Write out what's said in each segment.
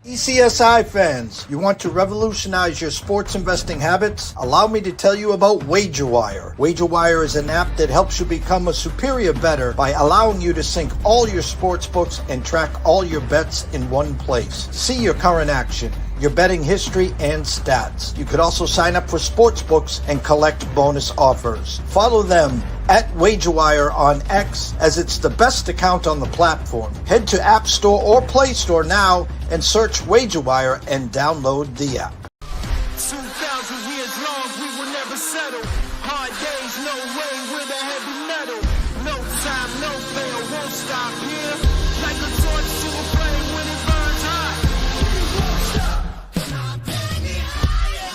ECSI fans, you want to revolutionize your sports investing habits? Allow me to tell you about WagerWire. WagerWire is an app that helps you become a superior bettor by allowing you to sync all your sports books and track all your bets in one place. See your current action, your betting history, and stats. You could also sign up for sports books and collect bonus offers. Follow them at WagerWire on X, as it's the best account on the platform. Head to App Store or Play Store now and search WagerWire and download the app. 2,000 years long, we will never settle. Hard days, no way with a heavy metal. No time, no fail, won't stop here. Like a torch to a flame when it burns hot. We won't stop. Come on, baby, higher.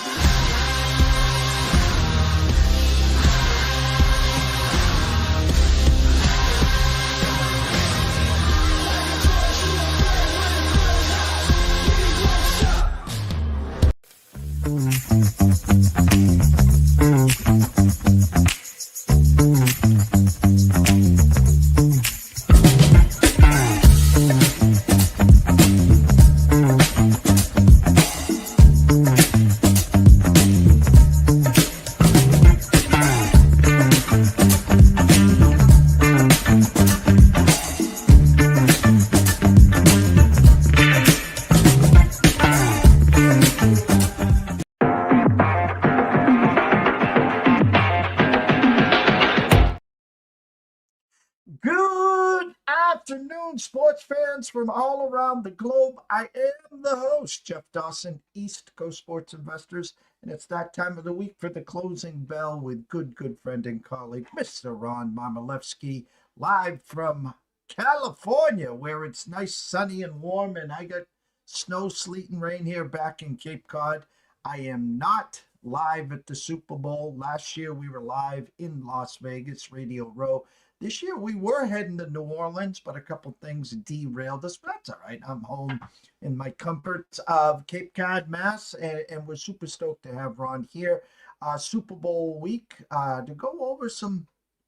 Good afternoon, sports fans from all around the globe. I am the host, Jeff Dawson, East Coast Sports Investors, and it's that time of the week for the closing bell with good friend and colleague, Mr. Ron Momilevsky, live from California, where it's nice, sunny, and warm, and I got snow, sleet, and rain here back in Cape Cod. I am not live at the Super Bowl. Last year, we were live in Las Vegas, Radio Row. This year, we were heading to New Orleans, but a couple things derailed us. But that's all right. I'm home in my comforts of Cape Cod, Mass, and we're super stoked to have Ron here. Super Bowl week to go over some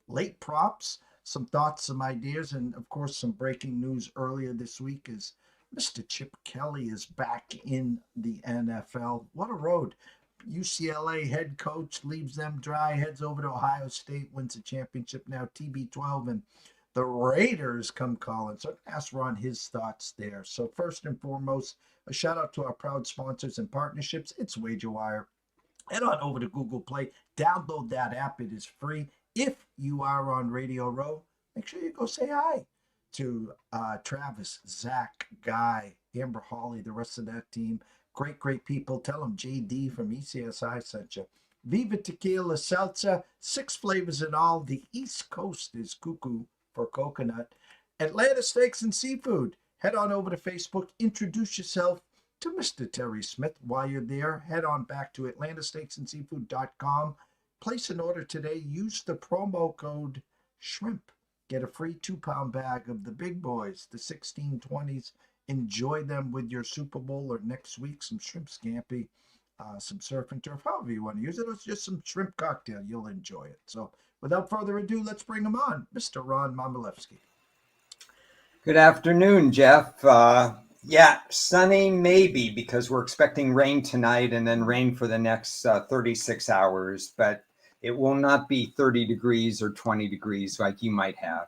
late props, some thoughts, some ideas, and, of course, some breaking news earlier this week is Mr. Chip Kelly is back in the NFL. What a road. UCLA head coach leaves them dry, heads over to Ohio State, wins a championship now, TB12, and the Raiders come calling. So ask Ron his thoughts there. So first and foremost, a shout out to our proud sponsors and partnerships. It's WagerWire. Head on over to Google Play, download that app. It is free. If you are on Radio Row, make sure you go say hi to Travis, Zach, Guy, Amber Hawley, the rest of that team. Great people. Tell them JD from ECSI sent you. Viva Tequila Seltzer, 6 flavors in all. The East Coast is cuckoo for coconut. Atlanta Steaks and Seafood. Head on over to Facebook. Introduce yourself to Mr. Terry Smith. While you're there, head on back to atlantasteaksandseafood.com. Place an order today. Use the promo code SHRIMP. Get a free 2-pound bag of the big boys, the 1620s. Enjoy them with your Super Bowl or next week, some shrimp scampi, some surf and turf, however you want to use it. It's just some shrimp cocktail. You'll enjoy it. So without further ado, let's bring him on, Mr. Ron Momilevsky. Good afternoon, Jeff. Yeah, sunny maybe because we're expecting rain tonight and then rain for the next 36 hours, but it will not be 30 degrees or 20 degrees like you might have.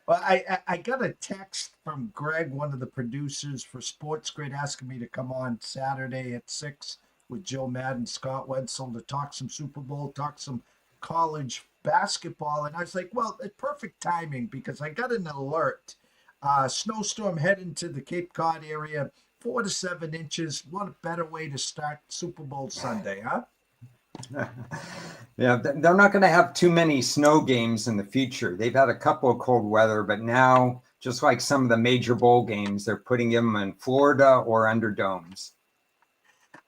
Well, I got a text from Greg, one of the producers for Sports Grid, asking me to come on Saturday at 6 with Joe Madden, Scott Wetzel to talk some Super Bowl, talk some college basketball. And I was like, well, it's perfect timing because I got an alert. Snowstorm heading to the Cape Cod area, 4 to 7 inches. What a better way to start Super Bowl Sunday, huh? Yeah, they're not going to have too many snow games in the future. They've had a couple of cold weather, but now, just like some of the major bowl games, they're putting them in Florida or under domes.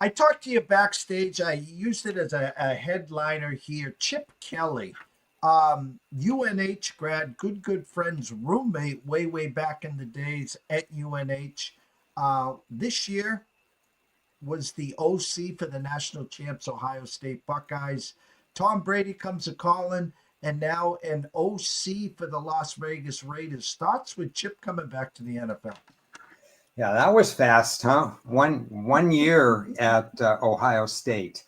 I talked to you backstage. I used it as a headliner here. Chip Kelly, UNH grad, good friends, roommate way back in the days at UNH. This year was the OC for the national champs, Ohio State Buckeyes. Tom Brady comes a calling, and now an OC for the Las Vegas Raiders. Thoughts with Chip coming back to the NFL? Yeah, that was fast, huh? One year at Ohio State.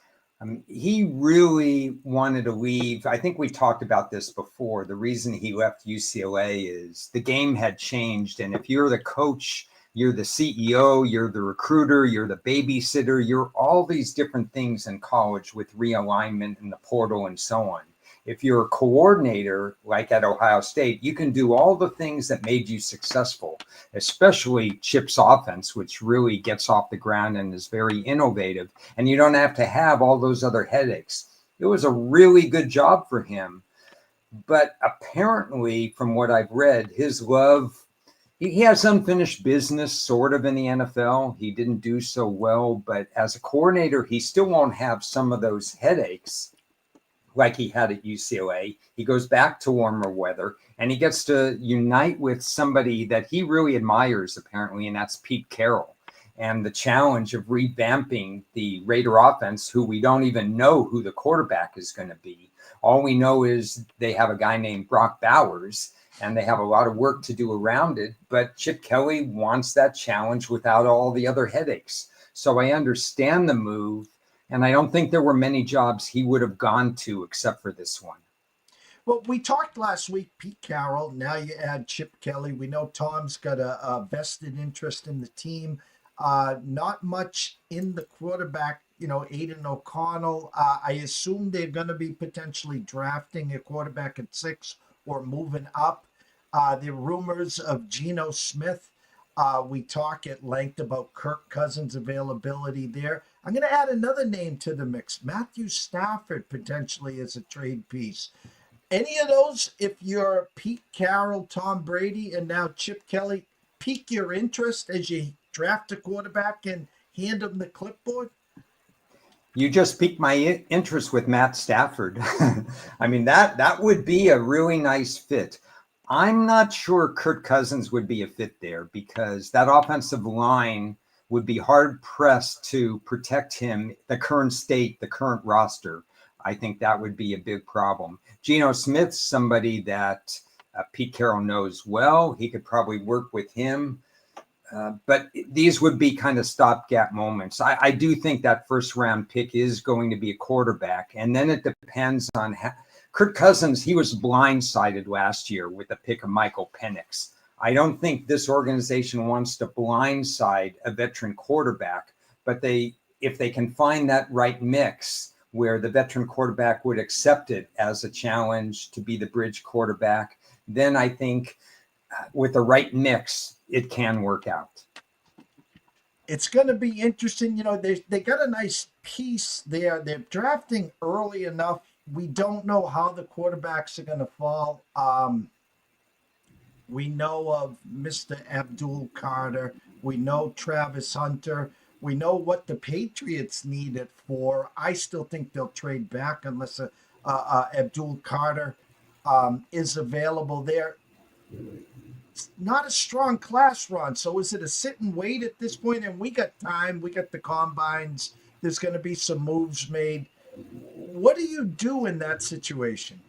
He really wanted to leave. I think we talked about this before. The reason he left UCLA is the game had changed, and if you're the coach, you're the CEO, you're the recruiter, you're the babysitter, you're all these different things in college with realignment and the portal and so on. If you're a coordinator, like at Ohio State, you can do all the things that made you successful, especially Chip's offense, which really gets off the ground and is very innovative. And you don't have to have all those other headaches. It was a really good job for him. But apparently, from what I've read, his love, he has unfinished business sort of in the NFL. He didn't do so well, but as a coordinator, he still won't have some of those headaches like he had at UCLA. He goes back to warmer weather and he gets to unite with somebody that he really admires, apparently, and that's Pete Carroll. And the challenge of revamping the Raider offense, who we don't even know who the quarterback is going to be. All we know is they have a guy named Brock Bowers, and they have a lot of work to do around it. But Chip Kelly wants that challenge without all the other headaches. So I understand the move. And I don't think there were many jobs he would have gone to except for this one. Well, we talked last week, Pete Carroll. Now you add Chip Kelly. We know Tom's got a vested interest in the team. Not much in the quarterback, Aiden O'Connell. I assume they're going to be potentially drafting a quarterback at 6 or moving up. The rumors of Geno Smith. We talk at length about Kirk Cousins' availability there. I'm going to add another name to the mix. Matthew Stafford potentially as a trade piece. Any of those, if you're Pete Carroll, Tom Brady, and now Chip Kelly, pique your interest as you draft a quarterback and hand him the clipboard? You just piqued my interest with Matt Stafford. I mean, that would be a really nice fit. I'm not sure Kirk Cousins would be a fit there because that offensive line would be hard pressed to protect him, the current state, the current roster. I think that would be a big problem. Geno Smith's somebody that Pete Carroll knows well. He could probably work with him. But these would be kind of stopgap moments. I do think that first round pick is going to be a quarterback. And then it depends on how. Kirk Cousins, he was blindsided last year with the pick of Michael Penix. I don't think this organization wants to blindside a veteran quarterback, but if they can find that right mix where the veteran quarterback would accept it as a challenge to be the bridge quarterback, then I think with the right mix, it can work out. It's going to be interesting. They got a nice piece there. They're drafting early enough. We don't know how the quarterbacks are going to fall. We know of Mr. Abdul Carter. We know Travis Hunter. We know what the Patriots need it for. I still think they'll trade back unless Abdul Carter is available there. It's not a strong class run. So is it a sit and wait at this point? And we got time. We got the combines. There's going to be some moves made. What do you do in that situation?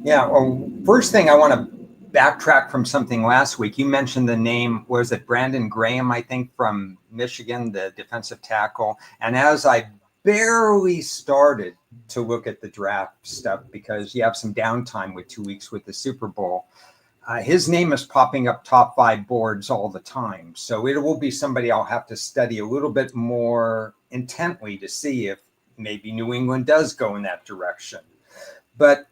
Yeah. Well, first thing I want to backtrack from something last week. You mentioned the name, was it Brandon Graham, I think, from Michigan, the defensive tackle. And as I barely started to look at the draft stuff, because you have some downtime with 2 weeks with the Super Bowl, his name is popping up top 5 boards all the time. So it will be somebody I'll have to study a little bit more intently to see if maybe New England does go in that direction. But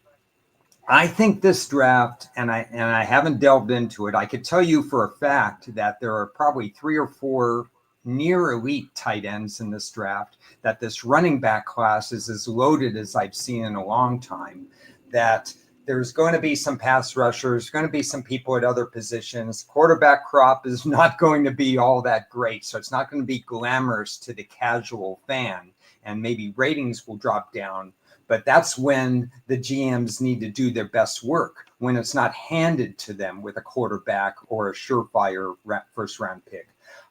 I think this draft, and I haven't delved into it, I could tell you for a fact that there are probably 3 or 4 near elite tight ends in this draft, that this running back class is as loaded as I've seen in a long time, that there's going to be some pass rushers, going to be some people at other positions. Quarterback crop is not going to be all that great. So it's not going to be glamorous to the casual fan, and maybe ratings will drop down. But that's when the GMs need to do their best work, when it's not handed to them with a quarterback or a surefire first round pick.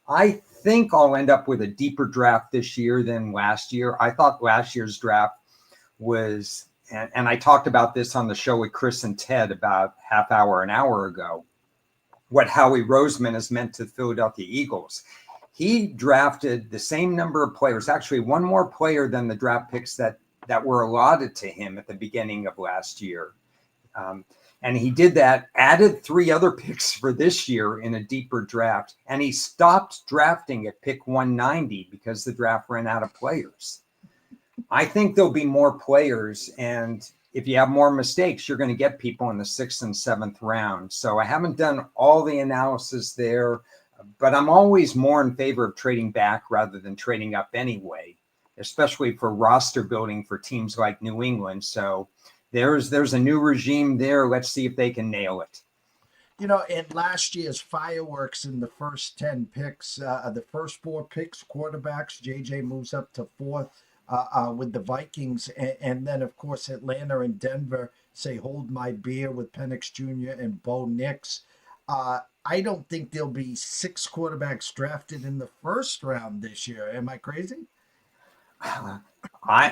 I think I'll end up with a deeper draft this year than last year. I thought last year's draft was, and I talked about this on the show with Chris and Ted about an hour ago. what Howie Roseman has meant to the Philadelphia Eagles. He drafted the same number of players, actually one more player than the draft picks that were allotted to him at the beginning of last year. And he did that, added 3 other picks for this year in a deeper draft. And he stopped drafting at pick 190 because the draft ran out of players. I think there'll be more players. And if you have more mistakes, you're going to get people in the 6th and 7th round. So I haven't done all the analysis there, but I'm always more in favor of trading back rather than trading up anyway, especially for roster building for teams like New England. So there's a new regime there. Let's see if they can nail it. You know, in last year's fireworks in the first 10 picks, the first 4 picks, quarterbacks, JJ moves up to 4th with the Vikings. And then, of course, Atlanta and Denver say, hold my beer with Penix Jr. and Bo Nix. I don't think there'll be 6 quarterbacks drafted in the first round this year. Am I crazy?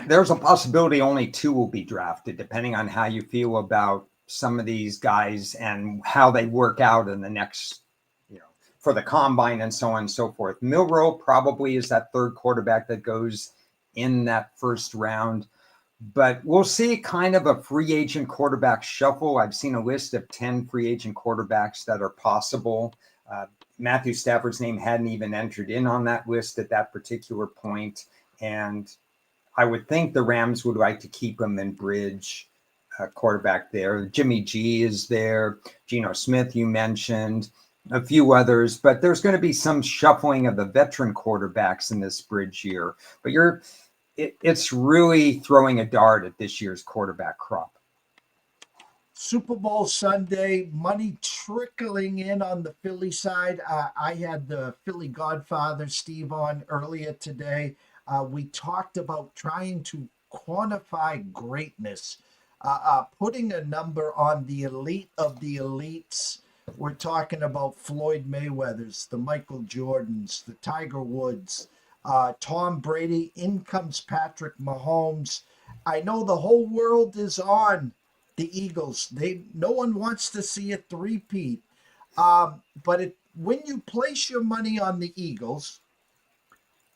There's a possibility only 2 will be drafted, depending on how you feel about some of these guys and how they work out in the next, for the combine and so on and so forth. Milroe probably is that 3rd quarterback that goes in that first round, but we'll see kind of a free agent quarterback shuffle. I've seen a list of 10 free agent quarterbacks that are possible. Matthew Stafford's name hadn't even entered in on that list at that particular point. And I would think the Rams would like to keep him in bridge quarterback there. Jimmy G is there. Geno Smith, you mentioned, a few others, but there's going to be some shuffling of the veteran quarterbacks in this bridge year. But it's really throwing a dart at this year's quarterback crop. Super Bowl Sunday, money trickling in on the Philly side. I had the Philly Godfather, Steve, on earlier today. We talked about trying to quantify greatness, putting a number on the elite of the elites. We're talking about Floyd Mayweather's, the Michael Jordans, the Tiger Woods, Tom Brady. In comes Patrick Mahomes. I know the whole world is on the Eagles. No one wants to see a three-peat. But when you place your money on the Eagles,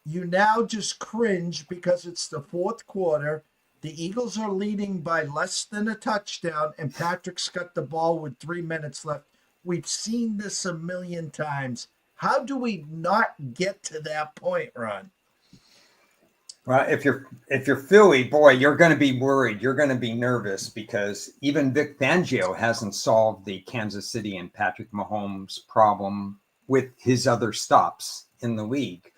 you now just cringe because it's the 4th quarter. The Eagles are leading by less than a touchdown, and Patrick's got the ball with 3 minutes left. We've seen this a million times. How do we not get to that point, Ron? Well, if you're Philly, boy, you're going to be worried. You're going to be nervous because even Vic Fangio hasn't solved the Kansas City and Patrick Mahomes problem with his other stops in the league.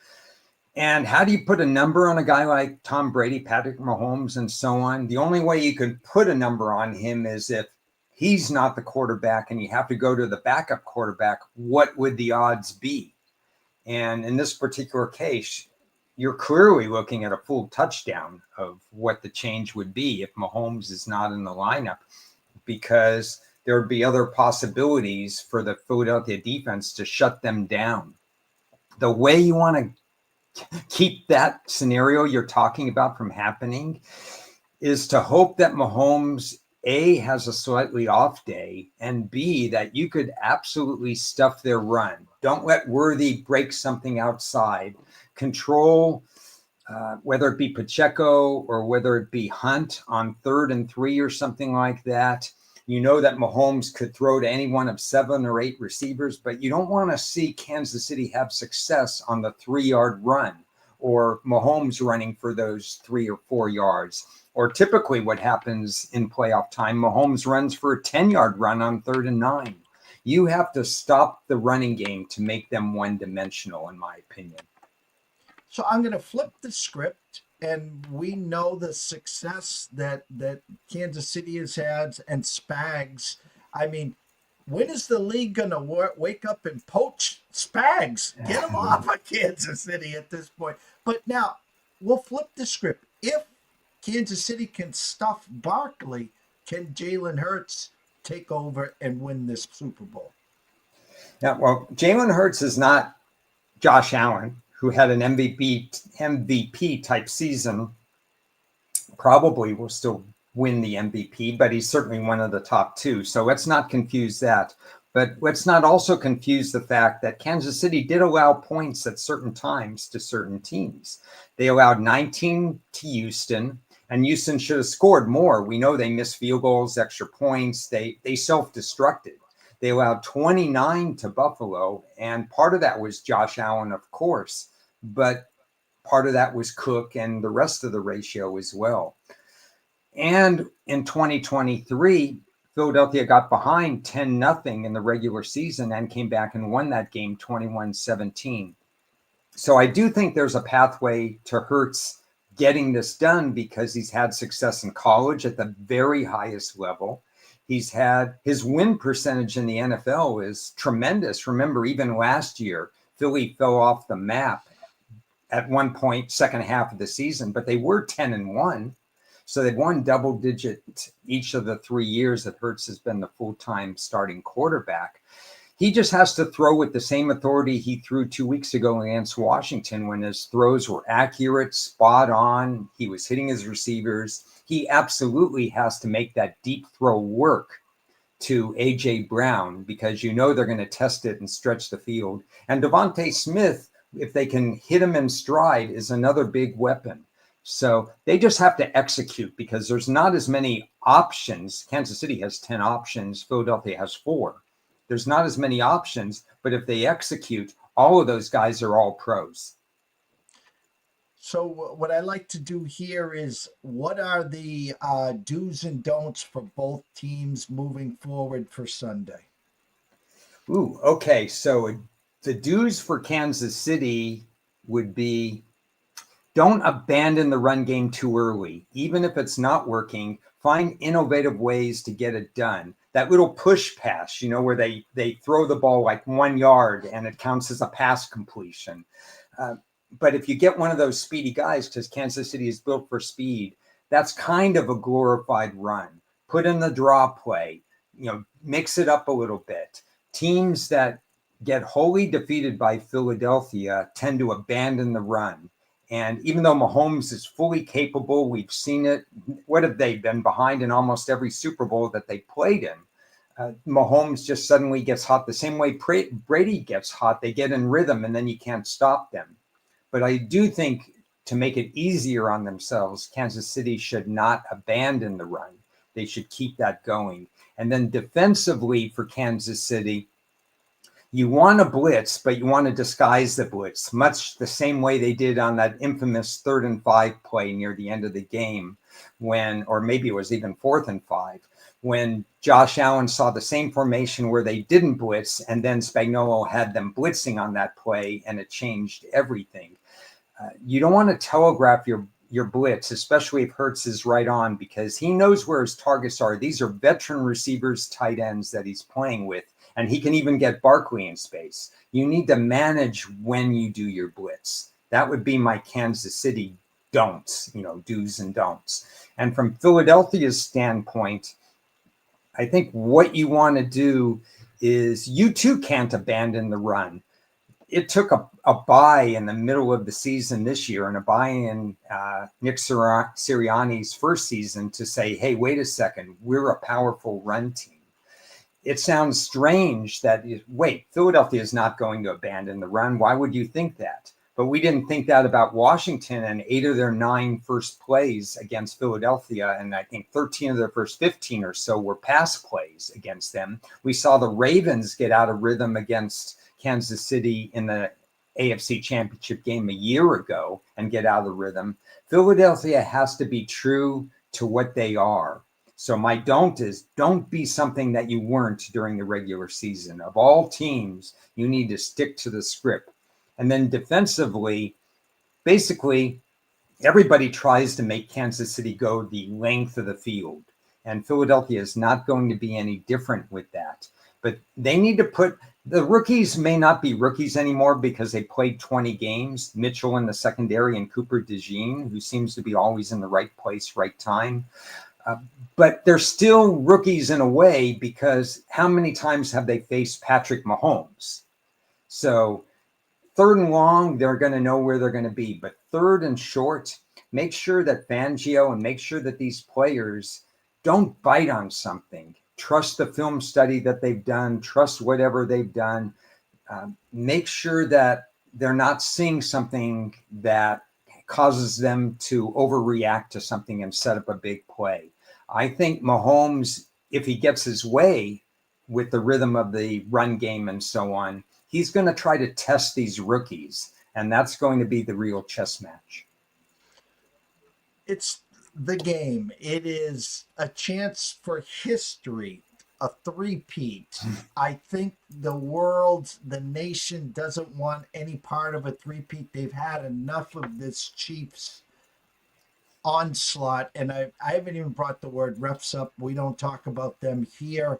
And how do you put a number on a guy like Tom Brady, Patrick Mahomes, and so on? The only way you could put a number on him is if he's not the quarterback and you have to go to the backup quarterback. What would the odds be? And in this particular case, you're clearly looking at a full touchdown of what the change would be if Mahomes is not in the lineup, because there would be other possibilities for the Philadelphia defense to shut them down. The way you want to keep that scenario you're talking about from happening is to hope that Mahomes, A, has a slightly off day, and B, that you could absolutely stuff their run. Don't let Worthy break something outside. Control, whether it be Pacheco or whether it be Hunt on 3rd and 3 or something like that. You know that Mahomes could throw to any one of 7 or 8 receivers, but you don't want to see Kansas City have success on the 3-yard run or Mahomes running for those 3 or 4 yards. Or typically what happens in playoff time, Mahomes runs for a 10-yard run on 3rd and 9. You have to stop the running game to make them one-dimensional, in my opinion. So I'm going to flip the script, and we know the success that Kansas City has had and Spags. I mean, when is the league going to wake up and poach Spags? Get him off of Kansas City at this point. But now we'll flip the script. If Kansas City can stuff Barkley, can Jalen Hurts take over and win this Super Bowl? Yeah, well, Jalen Hurts is not Josh Allen, who had an MVP type season. Probably will still win the MVP, but he's certainly one of the top 2. So let's not confuse that. But let's not also confuse the fact that Kansas City did allow points at certain times to certain teams. They allowed 19 to Houston, and Houston should have scored more. We know they missed field goals, extra points. They self-destructed. They allowed 29 to Buffalo, and part of that was Josh Allen, of course, but part of that was Cook and the rest of the ratio as well. And in 2023, Philadelphia got behind 10-0 in the regular season and came back and won that game 21-17. So I do think there's a pathway to Hurts getting this done because he's had success in college at the very highest level. He's had his win percentage in the NFL is tremendous. Remember, even last year, Philly fell off the map at one point, second half of the season, but they were 10-1. So they've won double digit each of the 3 years that Hurts has been the full-time starting quarterback. He just has to throw with the same authority he threw 2 weeks ago against Washington when his throws were accurate, spot on. He was hitting his receivers. He absolutely has to make that deep throw work to A.J. Brown because you know they're going to test it and stretch the field. And Devontae Smith, if they can hit him in stride, is another big weapon. So they just have to execute because there's not as many options. Kansas City has 10 options. Philadelphia has 4. There's not as many options, but if they execute, all of those guys are all pros. So what I like to do here is what are the do's and don'ts for both teams moving forward for Sunday? Ooh, okay. So the do's for Kansas City would be don't abandon the run game too early. Even if it's not working, find innovative ways to get it done. That little push pass, where they throw the ball like 1 yard and it counts as a pass completion. But if you get one of those speedy guys, because Kansas City is built for speed, that's kind of a glorified run. Put in the draw play, mix it up a little bit. Teams that get wholly defeated by Philadelphia tend to abandon the run. And even though Mahomes is fully capable, we've seen it. What have they been behind in almost every Super Bowl that they played in? Mahomes just suddenly gets hot the same way Brady gets hot. They get in rhythm and then you can't stop them. But I do think to make it easier on themselves, Kansas City should not abandon the run. They should keep that going. And then defensively for Kansas City, you want to blitz, but you want to disguise the blitz, much the same way they did on that infamous 3rd and 5 play near the end of the game or maybe it was even 4th and 5, when Josh Allen saw the same formation where they didn't blitz, and then Spagnuolo had them blitzing on that play, and it changed everything. You don't want to telegraph your blitz, especially if Hurts is right on, because he knows where his targets are. These are veteran receivers, tight ends that he's playing with. And he can even get Barkley in space. You need to manage when you do your blitz. That would be my Kansas City don'ts, do's and don'ts. And from Philadelphia's standpoint, I think what you want to do is you too can't abandon the run. It took a bye in the middle of the season this year and a bye in Nick Sirianni's first season to say, hey, wait a second, we're a powerful run team. It sounds strange that, Philadelphia is not going to abandon the run. Why would you think that? But we didn't think that about Washington, and 8 of their 9 first plays against Philadelphia, and I think 13 of their first 15 or so were pass plays against them. We saw the Ravens get out of rhythm against Kansas City in the AFC Championship game a year ago and get out of rhythm. Philadelphia has to be true to what they are. So my don't is don't be something that you weren't during the regular season. Of all teams, you need to stick to the script. And then defensively, basically, everybody tries to make Kansas City go the length of the field. And Philadelphia is not going to be any different with that. But they need to the rookies may not be rookies anymore because they played 20 games. Mitchell in the secondary and Cooper DeJean, who seems to be always in the right place, right time. But they're still rookies in a way because how many times have they faced Patrick Mahomes? So 3rd and long, they're going to know where they're going to be. But 3rd and short, make sure that Fangio and make sure that these players don't bite on something. trust the film study that they've done, trust whatever they've done. Make sure that they're not seeing something that causes them to overreact to something and set up a big play. I think Mahomes, if he gets his way with the rhythm of the run game and so on, he's going to try to test these rookies, and that's going to be the real chess match. It's the game. It is a chance for history, a three-peat. I think the world, the nation doesn't want any part of a three-peat. They've had enough of this Chiefs onslaught, and I haven't even brought the word refs up. We don't talk about them here.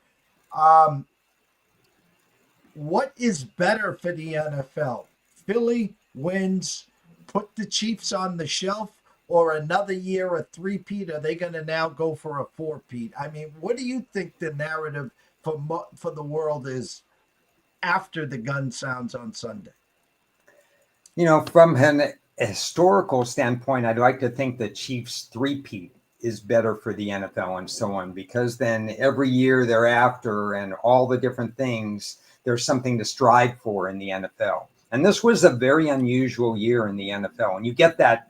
What is better for the NFL? Philly wins, put the Chiefs on the shelf, or another year a three-peat? Are they going to now go for a four-peat? I mean, what do you think the narrative for the world is after the gun sounds on Sunday? You know, from an historical standpoint, I'd like to think the Chiefs three-peat is better for the NFL and so on, because then every year thereafter and all the different things, there's something to strive for in the NFL. And this was a very unusual year in the NFL. And you get that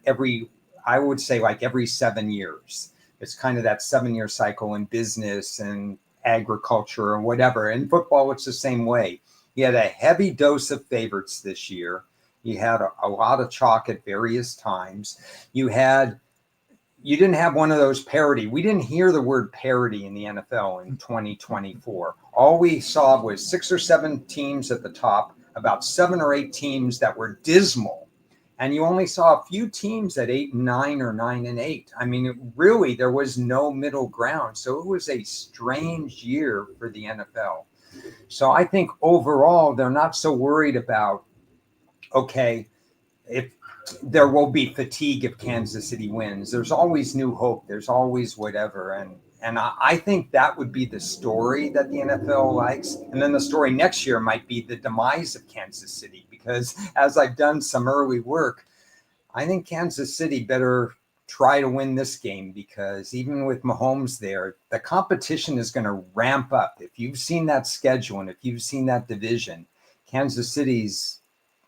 I would say like every 7 years. It's kind of that 7-year cycle in business and agriculture and whatever. In football, it's the same way. You had a heavy dose of favorites this year. You had a lot of chalk at various times. You didn't have one of those parity. We didn't hear the word parity in the NFL in 2024. All we saw was 6 or 7 teams at the top, about 7 or 8 teams that were dismal. And you only saw a few teams at 8-9 or 9-8. I mean, really, there was no middle ground. So it was a strange year for the NFL. So I think overall, they're not so worried about, okay, if there will be fatigue if Kansas City wins. There's always new hope. There's always whatever. And I think that would be the story that the NFL likes. And then the story next year might be the demise of Kansas City, because as I've done some early work, I think Kansas City better try to win this game, because even with Mahomes there, the competition is going to ramp up. If you've seen that schedule and if you've seen that division, Kansas City's,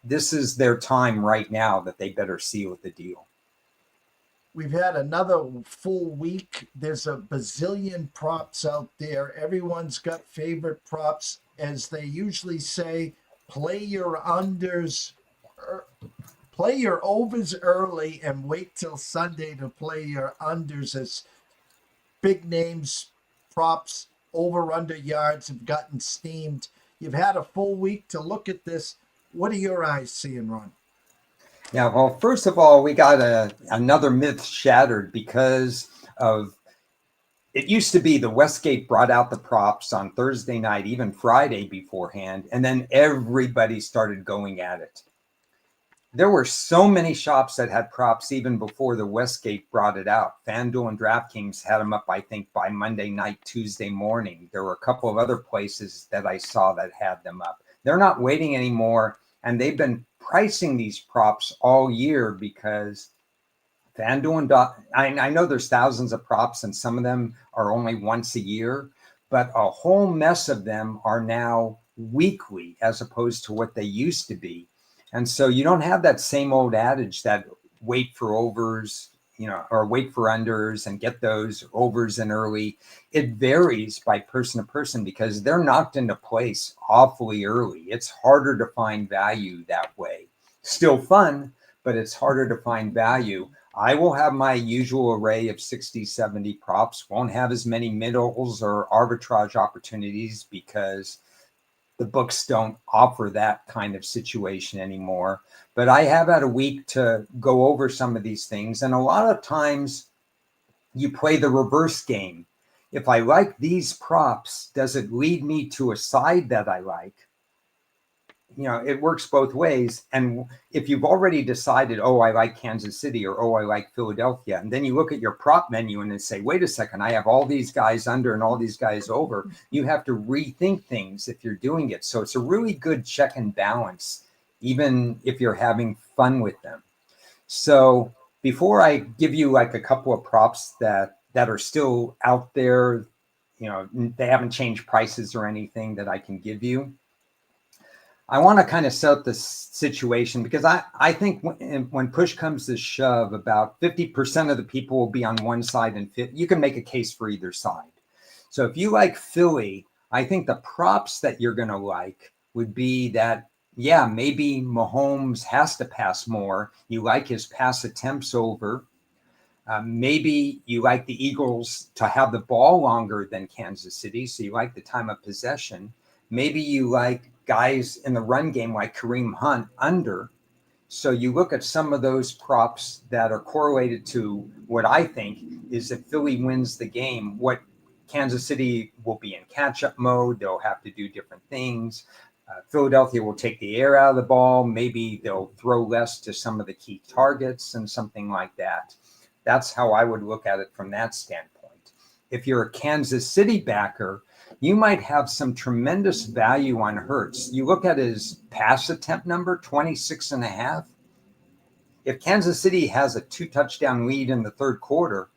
this is their time right now that they better seal the deal. We've had another full week. There's a bazillion props out there. Everyone's got favorite props. As they usually say, play your unders, play your overs early and wait till Sunday to play your unders, as big names, props, over-under yards have gotten steamed. You've had a full week to look at this. What are your eyes seeing, Ron? Yeah, well, first of all, we got another myth shattered, because of it used to be the Westgate brought out the props on Thursday night, even Friday beforehand, and then everybody started going at it. There were so many shops that had props even before the Westgate brought it out. FanDuel and DraftKings had them up, I think, by Monday night, Tuesday morning. There were a couple of other places that I saw that had them up. They're not waiting anymore, and they've been pricing these props all year, because FanDuel and I know there's thousands of props and some of them are only once a year, but a whole mess of them are now weekly as opposed to what they used to be. And so you don't have that same old adage that wait for overs, or wait for unders and get those overs in early. It varies by person to person, because they're knocked into place awfully early. It's harder to find value that way. Still fun, but it's harder to find value. I will have my usual array of 60, 70 props, won't have as many middles or arbitrage opportunities, because the books don't offer that kind of situation anymore. But I have had a week to go over some of these things. And a lot of times you play the reverse game. If I like these props, does it lead me to a side that I like? It works both ways. And if you've already decided, oh, I like Kansas City, or oh, I like Philadelphia, and then you look at your prop menu and then say, wait a second, I have all these guys under and all these guys over, you have to rethink things if you're doing it. So it's a really good check and balance, even if you're having fun with them. So before I give you like a couple of props that are still out there, they haven't changed prices or anything that I can give you. I want to kind of set up this situation because I think when push comes to shove, about 50% of the people will be on one side and you can make a case for either side. So if you like Philly, I think the props that you're going to like would be that, yeah, maybe Mahomes has to pass more. You like his pass attempts over. Maybe you like the Eagles to have the ball longer than Kansas City, so you like the time of possession. Maybe you like guys in the run game like Kareem Hunt under. So you look at some of those props that are correlated to what I think is if Philly wins the game, what Kansas City will be in catch-up mode. They'll have to do different things. Philadelphia will take the air out of the ball. Maybe they'll throw less to some of the key targets and something like that. That's how I would look at it from that standpoint. If you're a Kansas City backer, you might have some tremendous value on Hurts. You look at his pass attempt number, 26.5. If Kansas City has a 2-touchdown lead in the third quarter,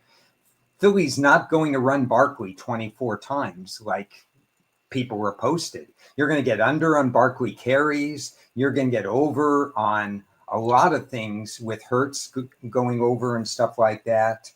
Philly's not going to run Barkley 24 times like people were posted. You're going to get under on Barkley carries. You're going to get over on a lot of things with Hurts going over and stuff like that.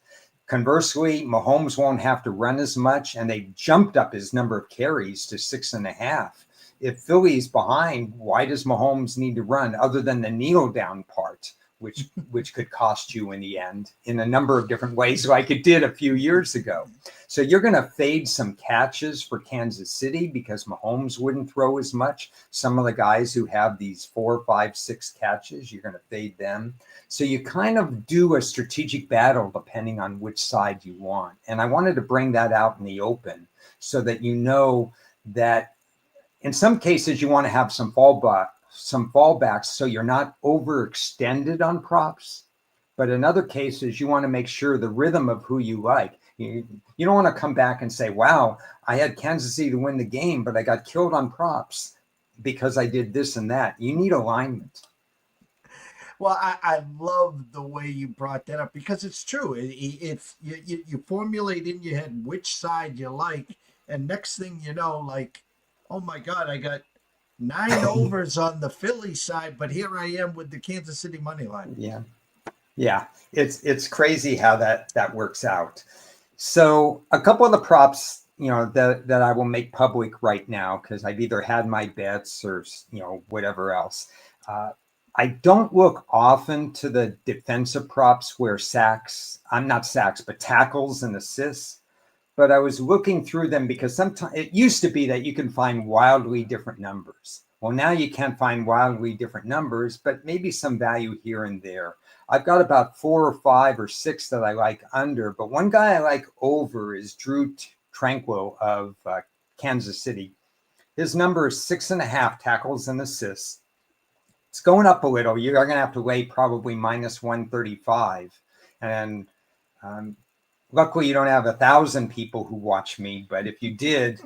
Conversely, Mahomes won't have to run as much, and they jumped up his number of carries to 6.5. If Philly's behind, why does Mahomes need to run other than the kneel down part, which could cost you in the end in a number of different ways, like it did a few years ago. So you're going to fade some catches for Kansas City because Mahomes wouldn't throw as much. Some of the guys who have these 4, 5, 6 catches, you're going to fade them. So you kind of do a strategic battle depending on which side you want. And I wanted to bring that out in the open so that you know that in some cases you want to have some fallbacks so you're not overextended on props. But in other cases, you want to make sure the rhythm of who you like. You don't want to come back and say, wow, I had Kansas City to win the game, but I got killed on props because I did this and that. You need alignment. Well, I love the way you brought that up because it's true. It's you formulate in your head which side you like, and next thing you know, like, oh my God, I got 9 overs on the Philly side, but here I am with the Kansas City money line. Yeah, it's crazy how that works out. So a couple of the props, that I will make public right now because I've either had my bets or whatever else. I don't look often to the defensive props where tackles and assists. But I was looking through them because sometimes it used to be that you can find wildly different numbers. Well, now you can't find wildly different numbers, but maybe some value here and there. I've got about 4 or 5 or 6 that I like under, but one guy I like over is Drew Tranquil of Kansas City. His number is 6.5 tackles and assists. It's going up a little. You're going to have to weigh probably minus 135. And luckily, you don't have 1,000 people who watch me, but if you did,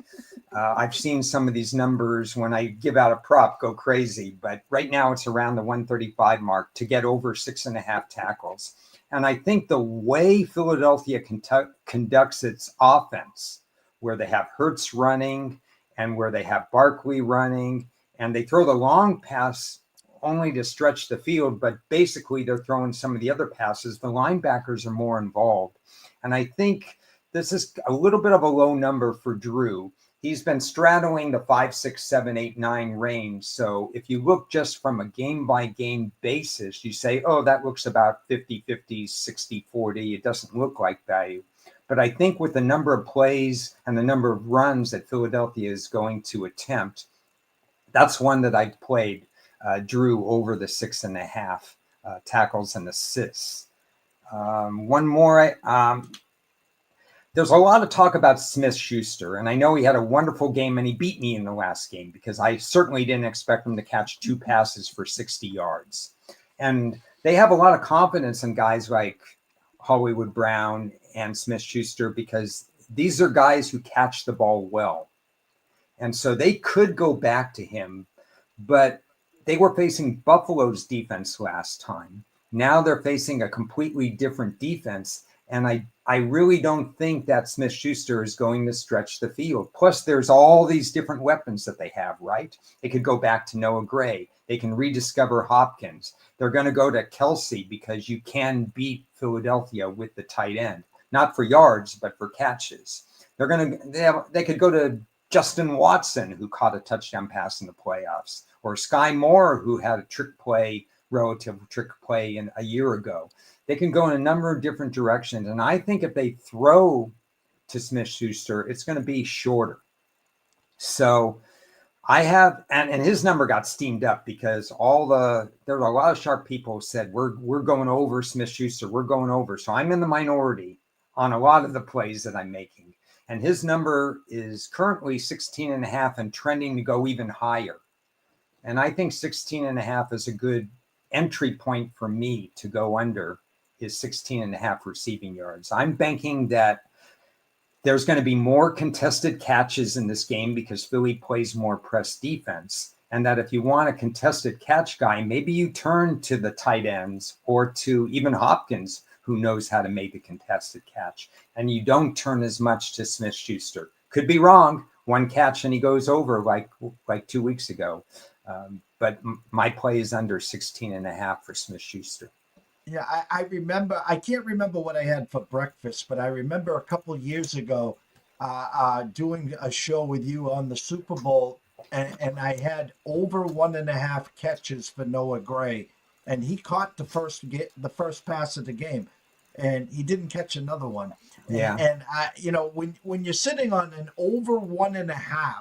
I've seen some of these numbers when I give out a prop go crazy. But right now, it's around the 135 mark to get over 6.5 tackles. And I think the way Philadelphia conducts its offense, where they have Hurts running and where they have Barkley running, and they throw the long pass only to stretch the field, but basically they're throwing some of the other passes. The linebackers are more involved. And I think this is a little bit of a low number for Drew. He's been straddling the 5, 6, 7, 8, 9 range. So if you look just from a game-by-game basis, you say, oh, that looks about 50-50, 60-40. It doesn't look like value. But I think with the number of plays and the number of runs that Philadelphia is going to attempt, that's one that I played Drew over the 6.5 tackles and assists. One more. There's a lot of talk about Smith-Schuster, and I know he had a wonderful game, and he beat me in the last game because I certainly didn't expect him to catch 2 passes for 60 yards. And they have a lot of confidence in guys like Hollywood Brown and Smith-Schuster because these are guys who catch the ball well. And so they could go back to him, but they were facing Buffalo's defense last time. Now they're facing a completely different defense, And I really don't think that Smith-Schuster is going to stretch the field. Plus, there's all these different weapons that they have, right? They could go back to Noah Gray. They can rediscover Hopkins. They're going to go to Kelsey because you can beat Philadelphia with the tight end, not for yards, but for catches. They could go to Justin Watson, who caught a touchdown pass in the playoffs, or Sky Moore, who had a relative trick play a year ago. They can go in a number of different directions. And I think if they throw to Smith-Schuster, it's going to be shorter. So I have, and his number got steamed up because there were a lot of sharp people who said, we're going over Smith-Schuster. We're going over. So I'm in the minority on a lot of the plays that I'm making. And his number is currently 16.5 and trending to go even higher. And I think 16.5 is a good entry point for me to go under his 16.5 receiving yards. I'm banking that there's going to be more contested catches in this game because Philly plays more press defense. And that if you want a contested catch guy, maybe you turn to the tight ends or to even Hopkins, who knows how to make a contested catch. And you don't turn as much to Smith-Schuster. Could be wrong. One catch and he goes over like 2 weeks ago. But my play is under 16.5 for Smith-Schuster. Yeah, I remember. I can't remember what I had for breakfast, but I remember a couple of years ago doing a show with you on the Super Bowl, and I had over 1.5 catches for Noah Gray, and he caught the first pass of the game, and he didn't catch another one. Yeah. And when you're sitting on an over 1.5.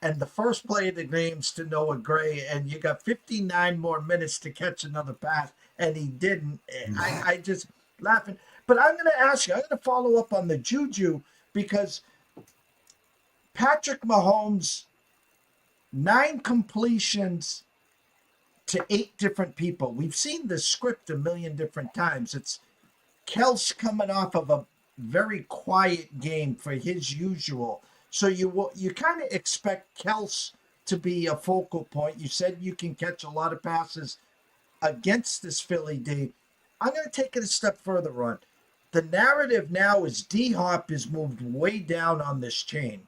And the first play of the game's to Noah Gray, and you got 59 more minutes to catch another pass, and he didn't. I just laughing. But I'm going to ask you, I'm going to follow up on the Juju, because Patrick Mahomes, 9 completions to 8 different people. We've seen the script a million different times. It's Kels coming off of a very quiet game for his usual. So you kind of expect Kels to be a focal point. You said you can catch a lot of passes against this Philly D. I'm going to take it a step further on. The narrative now is D-Hop is moved way down on this chain.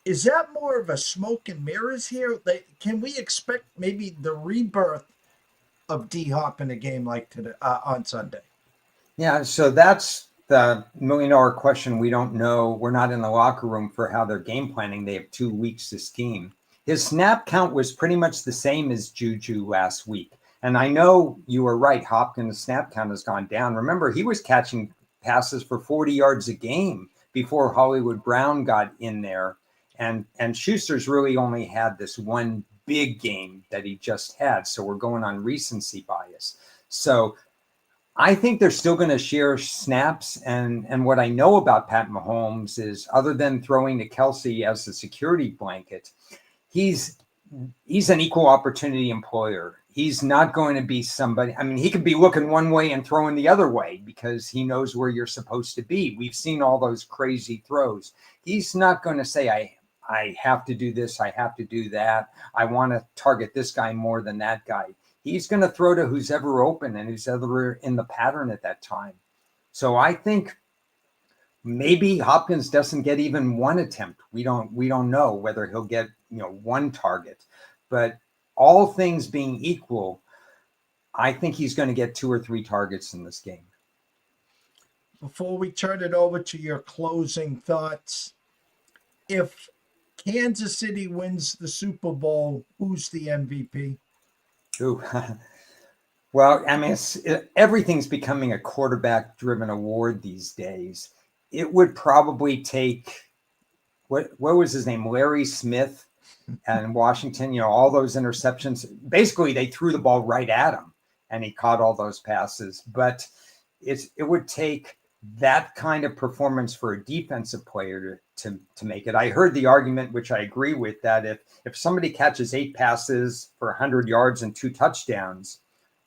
Is that more of a smoke and mirrors here? Can we expect maybe the rebirth of D-Hop in a game like today on Sunday? Yeah, so that's the million-dollar question. We don't know. We're not in the locker room for how they're game planning. They have 2 weeks to scheme. His snap count was pretty much the same as Juju last week. And I know you were right. Hopkins' snap count has gone down. Remember, he was catching passes for 40 yards a game before Hollywood Brown got in there. And Schuster's really only had this one big game that he just had. So we're going on recency bias. So I think they're still going to share snaps. And what I know about Pat Mahomes is, other than throwing to Kelsey as a security blanket, he's an equal opportunity employer. He's not going to be somebody. I mean, he could be looking one way and throwing the other way because he knows where you're supposed to be. We've seen all those crazy throws. He's not going to say, I have to do this, I have to do that. I want to target this guy more than that guy. He's going to throw to who's ever open and who's ever in the pattern at that time. So I think maybe Hopkins doesn't get even one attempt. We don't know whether he'll get one target. But all things being equal, I think he's going to get 2 or 3 targets in this game. Before we turn it over to your closing thoughts, if Kansas City wins the Super Bowl, who's the MVP? Ooh. Well, I mean, everything's becoming a quarterback-driven award these days. It would probably take, what was his name, Larry Smith and Washington, all those interceptions. Basically, they threw the ball right at him, and he caught all those passes. But it would take that kind of performance for a defensive player to make it. I heard the argument, which I agree with, that if somebody catches 8 passes for 100 yards and 2 touchdowns,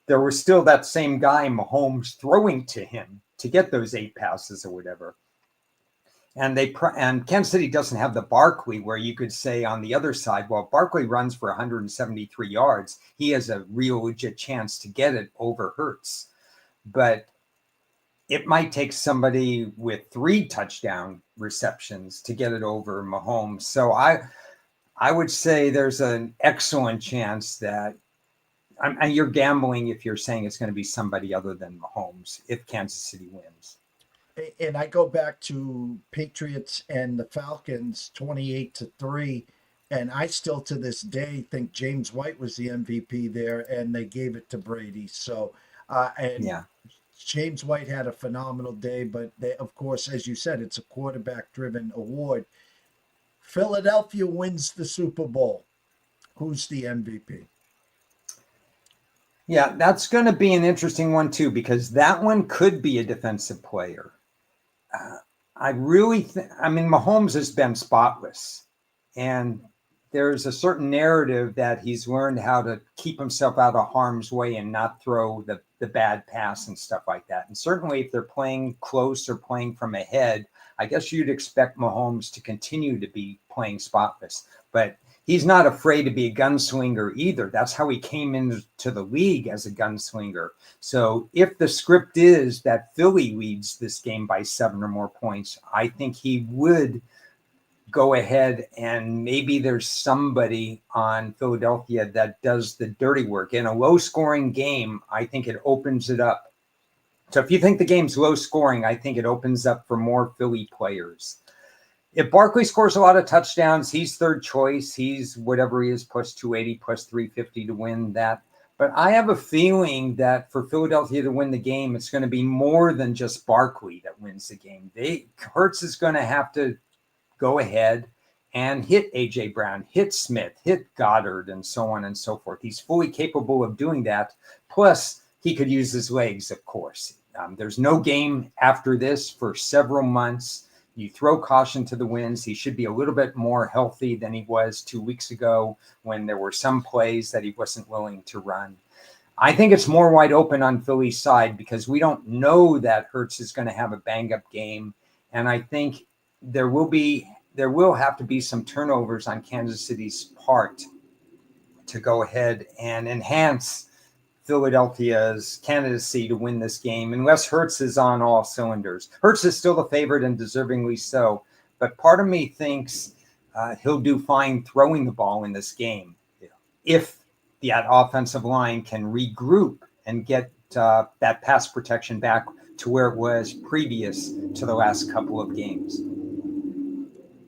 there was still that same guy, Mahomes, throwing to him to get those 8 passes or whatever. And Kansas City doesn't have the Barkley, where you could say on the other side, well, Barkley runs for 173 yards. He has a real legit chance to get it over Hurts. But it might take somebody with 3 touchdown receptions to get it over Mahomes. So I would say there's an excellent chance that and you're gambling if you're saying it's going to be somebody other than Mahomes if Kansas City wins. And I go back to Patriots and the Falcons 28-3. And I still to this day think James White was the MVP there, and they gave it to Brady. So, and Yeah. James White had a phenomenal day, but they, of course, as you said, it's a quarterback driven award. Philadelphia wins the Super Bowl. Who's the MVP? Yeah, that's going to be an interesting one too, because that one could be a defensive player. I really think, I mean, Mahomes has been spotless, and there's a certain narrative that he's learned how to keep himself out of harm's way and not throw the bad pass and stuff like that. And certainly if they're playing close or playing from ahead, I guess you'd expect Mahomes to continue to be playing spotless, but he's not afraid to be a gunslinger either. That's how he came into the league, as a gunslinger. So if the script is that Philly leads this game by 7 or more points, I think he would go ahead, and maybe there's somebody on Philadelphia that does the dirty work. In a low scoring game, I think it opens it up. So if you think the game's low scoring, I think it opens up for more Philly players. If Barkley scores a lot of touchdowns, he's third choice. He's whatever he is, plus 280, plus 350 to win that. But I have a feeling that for Philadelphia to win the game, it's going to be more than just Barkley that wins the game. Hurts is going to have to go ahead and hit A.J. Brown, hit Smith, hit Goddard, and so on and so forth. He's fully capable of doing that. Plus, he could use his legs, of course. There's no game after this for several months. You throw caution to the winds. He should be a little bit more healthy than he was 2 weeks ago when there were some plays that he wasn't willing to run. I think it's more wide open on Philly's side because we don't know that Hurts is going to have a bang-up game. And I think there will have to be some turnovers on Kansas City's part to go ahead and enhance Philadelphia's candidacy to win this game, unless Hurts is on all cylinders. Hurts is still the favorite and deservingly so, but part of me thinks he'll do fine throwing the ball in this game if that offensive line can regroup and get that pass protection back to where it was previous to the last couple of games.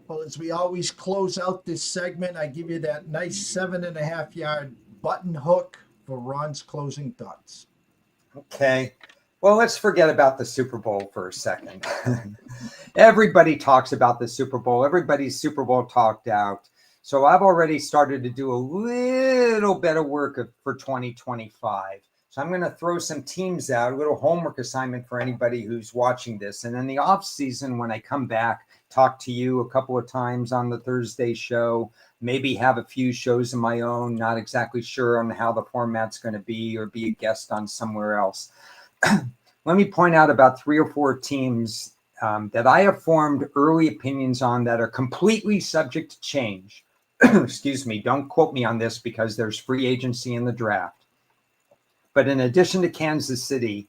Well, as we always close out this segment, I give you that nice 7.5-yard button hook for Ron's closing thoughts. Okay. Well, let's forget about the Super Bowl for a second. Everybody talks about the Super Bowl. Everybody's Super Bowl talked out. So I've already started to do a little bit of work for 2025. So I'm going to throw some teams out, a little homework assignment for anybody who's watching this. And in the off season, when I come back, talk to you a couple of times on the Thursday show, maybe have a few shows of my own, not exactly sure on how the format's going to be, or be a guest on somewhere else. Let me point out about 3 or 4 teams that I have formed early opinions on that are completely subject to change. Excuse me, don't quote me on this because there's free agency in the draft. But in addition to Kansas City,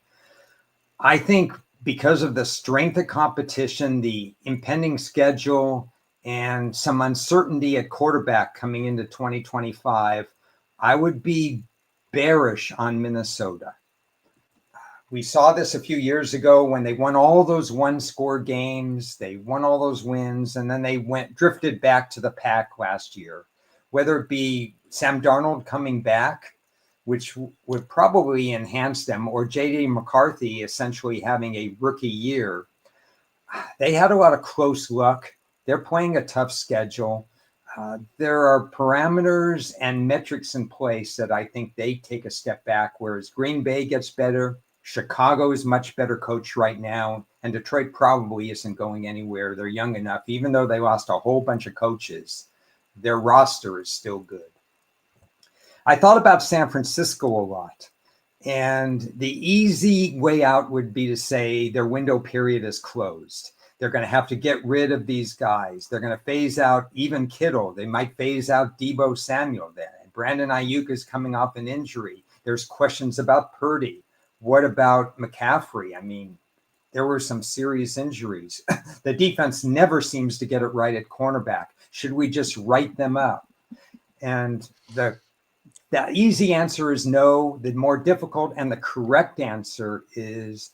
I think because of the strength of competition, the impending schedule, and some uncertainty at quarterback coming into 2025, I would be bearish on Minnesota. We saw this a few years ago when they won all those one-score games, they won all those wins, and then they drifted back to the pack last year. Whether it be Sam Darnold coming back, which would probably enhance them, or J.D. McCarthy essentially having a rookie year, they had a lot of close luck. They're playing a tough schedule. There are parameters and metrics in place that I think they take a step back, whereas Green Bay gets better. Chicago is much better coached right now, and Detroit probably isn't going anywhere. They're young enough. Even though they lost a whole bunch of coaches, their roster is still good. I thought about San Francisco a lot, and the easy way out would be to say their window period is closed. They're going to have to get rid of these guys. They're going to phase out even Kittle. They might phase out Deebo Samuel then. Brandon Ayuk is coming off an injury. There's questions about Purdy. What about McCaffrey? I mean, there were some serious injuries. The defense never seems to get it right at cornerback. Should we just write them up? And the easy answer is no. The more difficult and the correct answer is,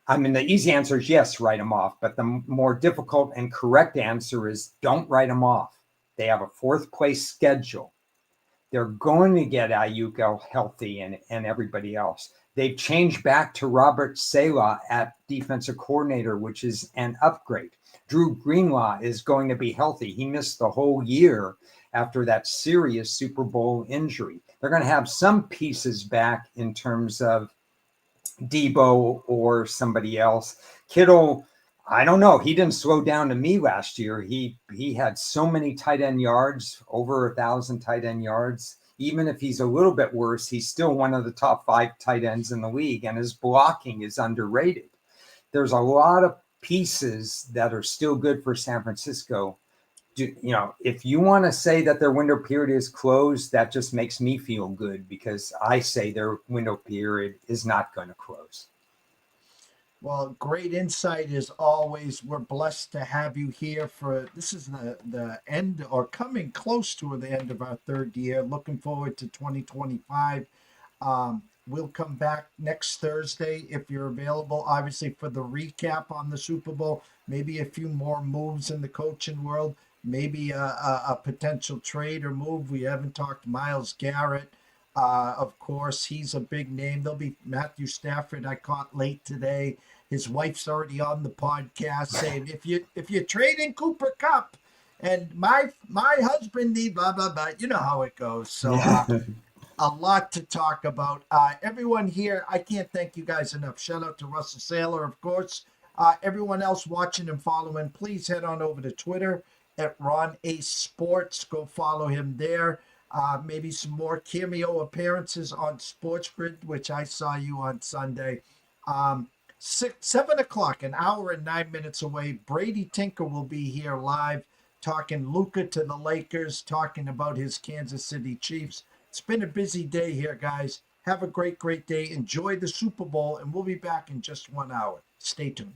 the easy answer is yes, write them off. But the more difficult and correct answer is don't write them off. They have a 4th place schedule. They're going to get Ayuka healthy and everybody else. They've changed back to Robert Saleh at defensive coordinator, which is an upgrade. Drew Greenlaw is going to be healthy. He missed the whole year after that serious Super Bowl injury. They're going to have some pieces back in terms of Debo or somebody else. Kittle, I don't know. He didn't slow down to me last year. He had so many tight end yards, over 1,000 tight end yards. Even if he's a little bit worse, he's still one of the top 5 tight ends in the league, and his blocking is underrated. There's a lot of pieces that are still good for San Francisco. If you want to say that their window period is closed, that just makes me feel good, because I say their window period is not going to close. Well, great insight as always. We're blessed to have you here this is the end, or coming close to the end of our 3rd year. Looking forward to 2025. We'll come back next Thursday if you're available, obviously, for the recap on the Super Bowl, maybe a few more moves in the coaching world, maybe a potential trade or move. We haven't talked Myles Garrett. Of course, he's a big name. There'll be Matthew Stafford, I caught late today. His wife's already on the podcast saying, if you trade in Cooper Kupp and my husband need blah, blah, blah, you know how it goes. So a lot to talk about. Everyone here, I can't thank you guys enough. Shout out to Russell Saylor, of course. Everyone else watching and following, please head on over to Twitter at Ron Ace Sports. Go follow him there. Maybe some more cameo appearances on Sports Grid, which I saw you on Sunday. 7 o'clock, an hour and 9 minutes away. Brady Tinker will be here live talking LUKA to the Lakers, talking about his Kansas City Chiefs. It's been a busy day here, guys. Have a great, great day. Enjoy the Super Bowl, and we'll be back in just 1 hour. Stay tuned.